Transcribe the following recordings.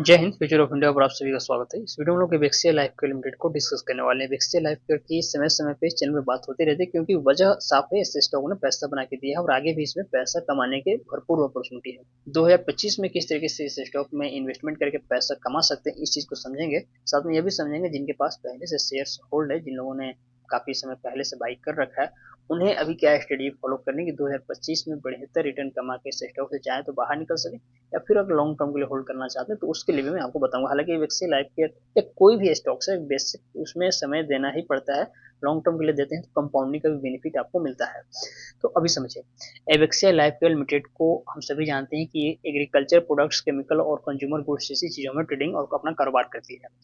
जय Hind. Future of India पर आप सभी का स्वागत है। इस वीडियो में हम लोग वेक्सिया लाइफ केयर लिमिटेड को डिस्कस करने वाले हैं। वेक्सिया लाइफ केयर की समय समय पे इस चैनल में बात होती रहती है क्योंकि वजह साफ है, इस स्टॉक ने पैसा बना के दिया है और आगे भी इसमें पैसा कमाने के भरपूर अपॉर्चुनिटी है। 2025 में किस तरीके से इस स्टॉक में इन्वेस्टमेंट करके पैसा कमा सकते हैं, इस चीज को समझेंगे। साथ में यह भी समझेंगे जिनके पास पहले से शेयर्स होल्ड है, जिन लोगों ने काफी समय पहले से बाई कर रखा है, उन्हें अभी क्या स्ट्रेटेजी फॉलो करनी कि 2025 में बेहतर रिटर्न कमा के इस स्टॉक से चाहे तो बाहर निकल सके, या फिर अगर लॉन्ग टर्म के लिए होल्ड करना चाहते हैं तो उसके लिए भी मैं आपको बताऊंगा। हालांकि वेक्सी लाइफ केयर या कोई भी स्टॉक्स है, बेसिक उसमें समय देना ही पड़ता है। लॉन्ग टर्म के लिए देते हैं तो कंपाउंडिंग का भी बेनिफिट आपको मिलता है। तो अभी समझिए, एवेक्सिया लाइफ केयर लिमिटेड को हम सभी जानते हैं कि ये एग्रीकल्चर प्रोडक्ट्स, केमिकल और कंज्यूमर गुड्स जैसी चीजों में ट्रेडिंग और अपना कारोबार करती है।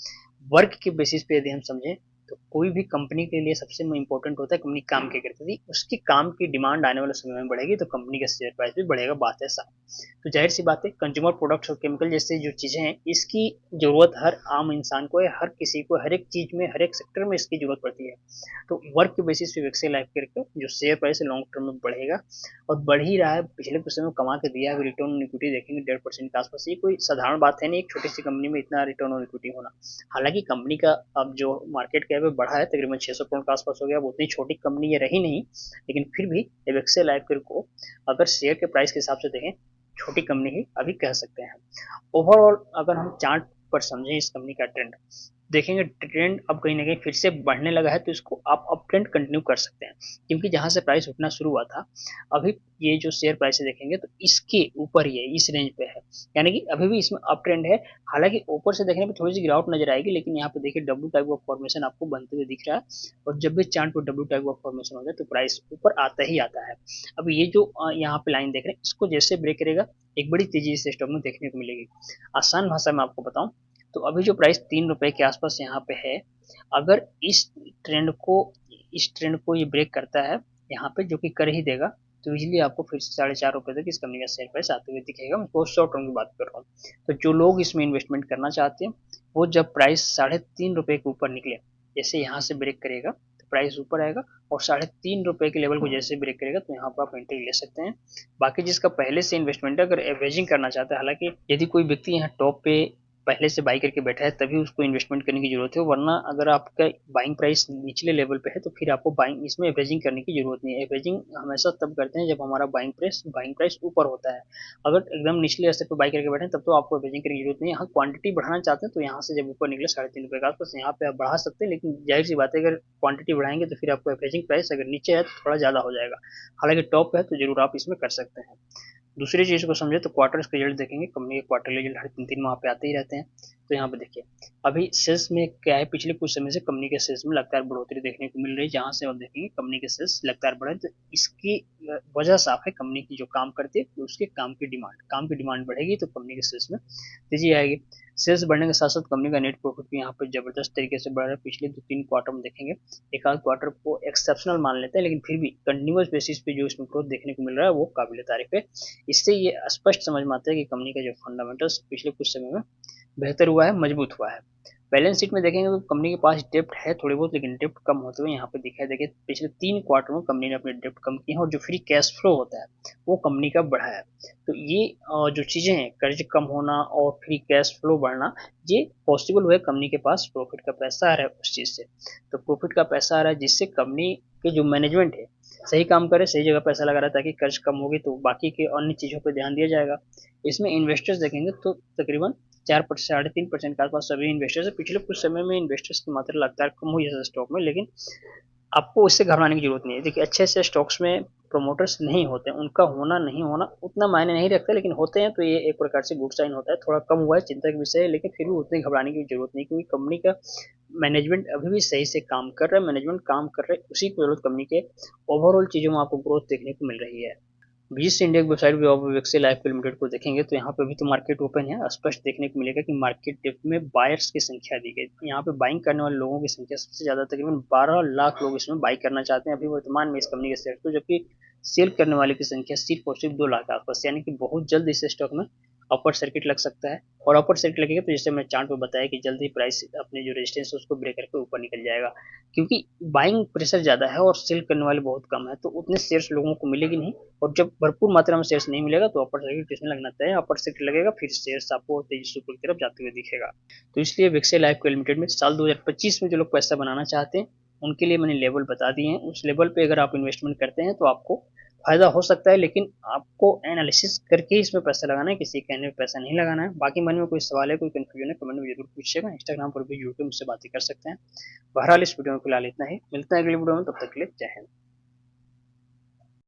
वर्क के बेसिस पे यदि हम समझें तो कोई भी कंपनी के लिए सबसे इंपॉर्टेंट होता है कंपनी काम क्या करती थी, उसकी काम की डिमांड आने वाले समय में बढ़ेगी तो कंपनी का शेयर प्राइस भी बढ़ेगा, बात है साफ। तो जाहिर सी बात है, कंज्यूमर प्रोडक्ट्स और केमिकल जैसे जो चीजें हैं, इसकी जरूरत हर आम इंसान को है, हर किसी को, हर एक चीज में, हर एक सेक्टर में इसकी जरूरत पड़ती है। तो वर्क के बेसिस पे वेक्सिया लाइफ केयर का जो शेयर प्राइस है लॉन्ग टर्म में बढ़ेगा और बढ़ ही रहा है। पिछले कुछ समय में कमा के दिया है। रिटर्न ऑन इक्विटी देखेंगे 1.5% के आसपास। ये कोई साधारण बात है नहीं, एक छोटी सी कंपनी में इतना रिटर्न ऑन इक्विटी होना। हालांकि कंपनी का अब जो मार्केट कैप है बढ़ा है, तकरीबन 600 करोड़ के आसपास हो गया। अब उतनी छोटी कंपनी ये रही नहीं, लेकिन फिर भी एवेक्सिया लाइफ केयर को अगर शेयर के प्राइस के हिसाब से देखें, छोटी कंपनी ही अभी कह सकते हैं। ओवरऑल अगर हम चार्ट पर समझें इस कंपनी का ट्रेंड देखेंगे, ट्रेंड अब कहीं ना कहीं फिर से बढ़ने लगा है, तो इसको आप अप ट्रेंड कंटिन्यू कर सकते हैं। क्योंकि जहां से प्राइस उठना शुरू हुआ था, अभी ये जो शेयर प्राइस देखेंगे तो इसके ऊपर ये इस रेंज पे है, यानी कि अभी भी इसमें अप ट्रेंड है। हालांकि ऊपर से देखने पे थोड़ी सी गिरावट नजर आएगी, लेकिन यहाँ पे देखिए डब्ल्यू टाइप ऑफ फॉर्मेशन आपको बनते हुए दिख रहा है। और जब भी चार्ट पर डब्ल्यू टाइप ऑफ फॉर्मेशन हो जाए तो प्राइस ऊपर आता ही आता है। अब ये जो यहाँ पे लाइन देख रहे हैं, इसको जैसे ब्रेक करेगा एक बड़ी तेजी इस स्टॉक में देखने को मिलेगी। आसान भाषा में आपको बताऊं तो अभी जो प्राइस 3 रुपए के आसपास यहाँ पे है, अगर ट्रेंड को इस ट्रेंड को ये ब्रेक करता है यहाँ पे, जो कि कर ही देगा, तो इजिली आपको फिर से 4.5 रुपए तक इस कंपनी का शेयर प्राइस आते हुए दिखेगा। मैं बहुत शॉर्ट टर्म की बात कर रहा हूँ। तो जो लोग इसमें इन्वेस्टमेंट करना चाहते हैं, वो जब प्राइस 3.5 रुपए के ऊपर निकले, जैसे यहाँ से ब्रेक करेगा तो प्राइस ऊपर आएगा, और 3.5 रुपए के लेवल को जैसे ब्रेक करेगा तो यहाँ पर आप एंट्री ले सकते हैं। बाकी जिसका पहले से इन्वेस्टमेंट है, अगर एवरेजिंग करना चाहता है, हालांकि यदि कोई व्यक्ति यहाँ टॉप पे पहले से बाई करके बैठा है तभी उसको इन्वेस्टमेंट करने की जरूरत है, वरना अगर आपका बाइंग प्राइस निचले लेवल पे है तो फिर आपको बाइंग इसमें एवरेजिंग करने की जरूरत नहीं है। एवरेजिंग हमेशा तब करते हैं जब हमारा बाइंग प्राइस ऊपर होता है। अगर एकदम निचले स्तर पर बाई करके बैठे तब तो आपको एवरेजिंग करने की जरूरत नहीं है। हाँ, क्वांटिटी बढ़ाना चाहते हैं तो यहाँ से जब ऊपर निकले 3.5 रुपए के आसपास, यहाँ पे आप बढ़ा सकते हैं, लेकिन जाहिर सी बात है अगर क्वांटिटी बढ़ाएंगे तो फिर आपको एवरेजिंग प्राइस अगर नीचे है तो थोड़ा ज्यादा हो जाएगा। हालांकि टॉप पे है तो जरूर आप इसमें कर सकते हैं। दूसरी चीज को समझे तो क्वार्टर के रिजल्ट देखेंगे, कंपनी के क्वार्टर रिजल्ट हर 3 3 माह पे आते ही रहते हैं। तो यहाँ पे देखिए अभी सेल्स में क्या है, पिछले कुछ समय से कंपनी के सेल्स में लगातार बढ़ोतरी देखने को मिल रही है। जहां से आप देखेंगे कंपनी के सेल्स लगातार बढ़े, तो इसकी वजह साफ है, कंपनी की जो काम करती है तो उसके काम की डिमांड बढ़ेगी तो कंपनी के सेल्स में तेजी आएगी। सेल्स बढ़ने के साथ साथ कंपनी का नेट प्रॉफिट भी यहाँ पर जबरदस्त तरीके से बढ़ रहा है। पिछले 2 3 क्वार्टर में देखेंगे, एक आध क्वार्टर को एक्सेप्शनल मान लेते हैं, लेकिन फिर भी कंटिन्यूस बेसिस पे जो इसमें ग्रोथ देखने को मिल रहा है वो काबिल तारीफ है। इससे ये स्पष्ट समझ में आता है कि कंपनी का जो फंडामेंटल्स पिछले कुछ समय में बेहतर हुआ है, मजबूत हुआ है। बैलेंस शीट में देखेंगे तो कंपनी के पास डेप्ट है थोड़ी बहुत, लेकिन डेप्ट कम होते हुए यहाँ पे दिखाई देखिए पिछले 3 क्वार्टर में कंपनी ने अपने डेप्ट कम किए हैं, और जो फ्री कैश फ्लो होता है वो कंपनी का बढ़ा है। तो ये जो चीजें हैं, कर्ज कम होना और फ्री कैश फ्लो बढ़ना, ये पॉसिबल हुआ है कंपनी के पास प्रॉफिट का पैसा आ रहा है उस चीज से। तो प्रॉफिट का पैसा आ रहा है जिससे कंपनी के जो मैनेजमेंट है सही काम करे, सही जगह पैसा लगा रहा है, ताकि कर्ज कम होगी तो बाकी के अन्य चीजों पर ध्यान दिया जाएगा। इसमें इन्वेस्टर्स देखेंगे तो तकरीबन 4% 3% के आसपास सभी इन्वेस्टर्स है। पिछले कुछ समय में इन्वेस्टर्स की मात्रा लगातार कम हुई है स्टॉक में, लेकिन आपको इससे घबराने की जरूरत नहीं है। देखिए अच्छे से स्टॉक्स में प्रोमोटर्स नहीं होते, उनका होना नहीं होना उतना मायने नहीं रखता, लेकिन होते हैं तो ये एक प्रकार से गुड साइन होता है। थोड़ा कम हुआ है, चिंता का विषय है, लेकिन फिर भी उतनी घबराने की जरूरत नहीं, क्योंकि कंपनी का मैनेजमेंट अभी भी सही से काम कर रहा है। मैनेजमेंट काम कर रहे हैं, उसी की जरूरत कंपनी के ओवरऑल चीजों में आपको ग्रोथ देखने को मिल रही है। बीस इंडिया की वेबसाइट भी वेक्सी लाइफ लिमिटेड को देखेंगे तो यहाँ पे अभी तो मार्केट ओपन है, स्पष्ट देखने को मिलेगा कि मार्केट डेप्थ में बायर्स की संख्या दी गई। यहाँ पे बाइंग करने वाले लोगों की संख्या सबसे ज्यादा, तकरीबन 12 लाख लोग इसमें बाई करना चाहते हैं अभी वर्तमान में इस कंपनी के शेयर को, जबकि सेल करने वाले की संख्या सिर्फ और सिर्फ 2 लाख के आसपास, यानी कि बहुत जल्द इस स्टॉक में अपर सर्किट लग सकता है, और अपर सर्किट लगेगा तो जैसे मैंने चार्ट में बताया कि जल्दी प्राइस अपने जो रेजिस्टेंस है उसको ब्रेक करके ऊपर निकल जाएगा, क्योंकि बाइंग प्रेशर ज़्यादा है और सेल करने वाले बहुत कम है, तो उतने शेयर्स लोगों को मिलेगी नहीं। और जब भरपूर मात्रा में शेयर्स नहीं मिलेगा तो अपर सर्किट इसमें लगना तय है, अपर सर्किट लगेगा फिर शेयर्स आपको तेजी से ऊपर की तरफ जाते हुए दिखेगा। तो इसलिए विक्से लाइफ लिमिटेड में साल 2025 में जो लोग पैसा बनाना चाहते हैं उनके लिए मैंने लेवल बता दिए हैं, उस लेवल पे अगर आप इन्वेस्टमेंट करते हैं तो आपको फायदा हो सकता है, लेकिन आपको एनालिसिस करके ही इसमें पैसा लगाना है, किसी कहने में पैसा नहीं लगाना है। बाकी मन में कोई सवाल है, कोई कंफ्यूजन है, कमेंट में जरूर पूछिएगा, इंस्टाग्राम पर भी, यूट्यूब से बातें कर सकते हैं। बहरहाल इस वीडियो में फिलहाल इतना ही, मिलते हैं अगली वीडियो में, तब तक के लिए जय हिंद।